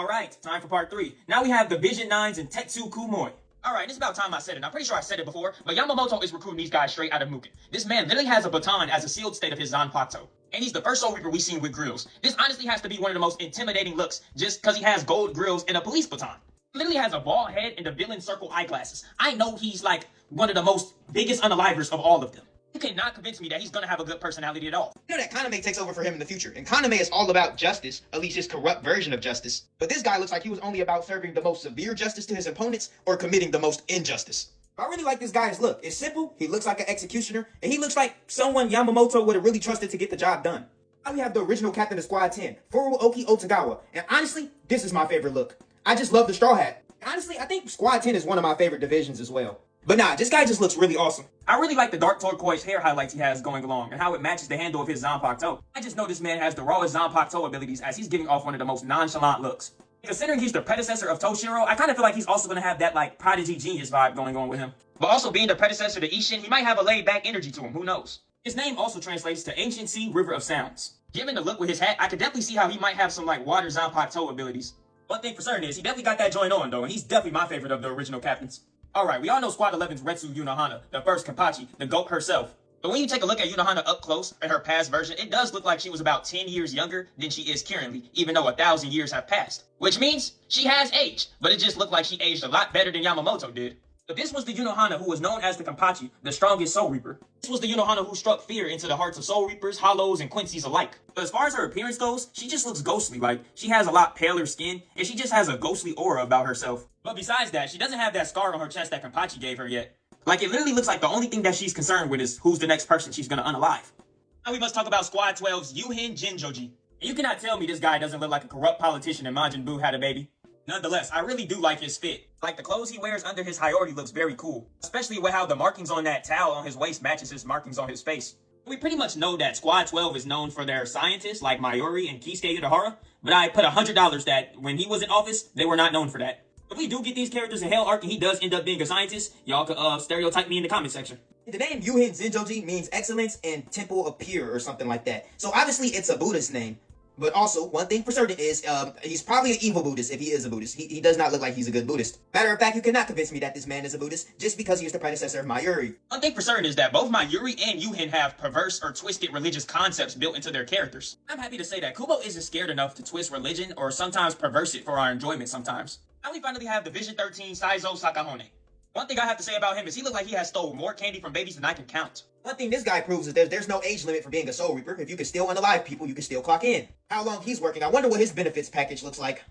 All right, time for part 3. Now we have the Vision 9s and Tetsu Kumoi. Alright, it's about time I said it. I'm pretty sure I said it before, but Yamamoto is recruiting these guys straight out of Mugen. This man literally has a baton as a sealed state of his Zanpakuto. And he's the first Soul Reaper we've seen with grills. This honestly has to be one of the most intimidating looks, just because he has gold grills and a police baton. He literally has a bald head and the villain circle eyeglasses. I know he's like one of the most biggest unalivers of all of them. You cannot convince me that he's gonna have a good personality at all. You know that Kaname takes over for him in the future, and Kaname is all about justice, at least his corrupt version of justice. But this guy looks like he was only about serving the most severe justice to his opponents or committing the most injustice. I really like this guy's look. It's simple, he looks like an executioner, and he looks like someone Yamamoto would have really trusted to get the job done. Now we have the original captain of Squad 10, Furuoki Otagawa, and honestly, this is my favorite look. I just love the straw hat. Honestly, I think Squad 10 is one of my favorite divisions as well. But nah, this guy just looks really awesome. I really like the dark turquoise hair highlights he has going along and how it matches the handle of his Zanpakuto. I just know this man has the rawest Zanpakuto abilities as he's giving off one of the most nonchalant looks. Considering he's the predecessor of Toshiro, I kind of feel like he's also going to have that like prodigy genius vibe going on with him. But also being the predecessor to Ishin, he might have a laid back energy to him, who knows. His name also translates to Ancient Sea, River of Sounds. Given the look with his hat, I could definitely see how he might have some like water Zanpakuto abilities. One thing for certain is he definitely got that joint on though, and he's definitely my favorite of the original captains. Alright, we all know Squad 11's Retsu Unohana, the first Kenpachi, the GOAT herself. But when you take a look at Unohana up close, in her past version, it does look like she was about 10 years younger than she is currently, even though 1,000 years have passed. Which means she has aged, but it just looked like she aged a lot better than Yamamoto did. But this was the Unohana who was known as the Kenpachi, the strongest Soul Reaper. This was the Unohana who struck fear into the hearts of Soul Reapers, Hollows, and Quincy's alike. But as far as her appearance goes, she just looks ghostly, like she has a lot paler skin, and she just has a ghostly aura about herself. But besides that, she doesn't have that scar on her chest that Kenpachi gave her yet. Like it literally looks like the only thing that she's concerned with is who's the next person she's gonna unalive. Now we must talk about Squad 12's Yuhin Jinjoji. And you cannot tell me this guy doesn't look like a corrupt politician and Majin Buu had a baby. Nonetheless, I really do like his fit. Like the clothes he wears under his Hiyori looks very cool. Especially with how the markings on that towel on his waist matches his markings on his face. We pretty much know that Squad 12 is known for their scientists like Mayuri and Kisuke Urahara, but I put $100 that when he was in office, they were not known for that. If we do get these characters in Hell Arc and he does end up being a scientist, y'all could stereotype me in the comment section. The name Yuhin Jinjoji means excellence and temple of pure or something like that. So obviously it's a Buddhist name. But also, one thing for certain is, he's probably an evil Buddhist if he is a Buddhist. He does not look like he's a good Buddhist. Matter of fact, you cannot convince me that this man is a Buddhist just because he is the predecessor of Mayuri. One thing for certain is that both Mayuri and Yuhin have perverse or twisted religious concepts built into their characters. I'm happy to say that Kubo isn't scared enough to twist religion or sometimes perverse it for our enjoyment sometimes. Now we finally have the Vision 13 Saizo Sakahone. One thing I have to say about him is he looks like he has stole more candy from babies than I can count. One thing this guy proves is there's no age limit for being a Soul Reaper. If you can still unalive people, you can still clock in. How long he's working, I wonder what his benefits package looks like.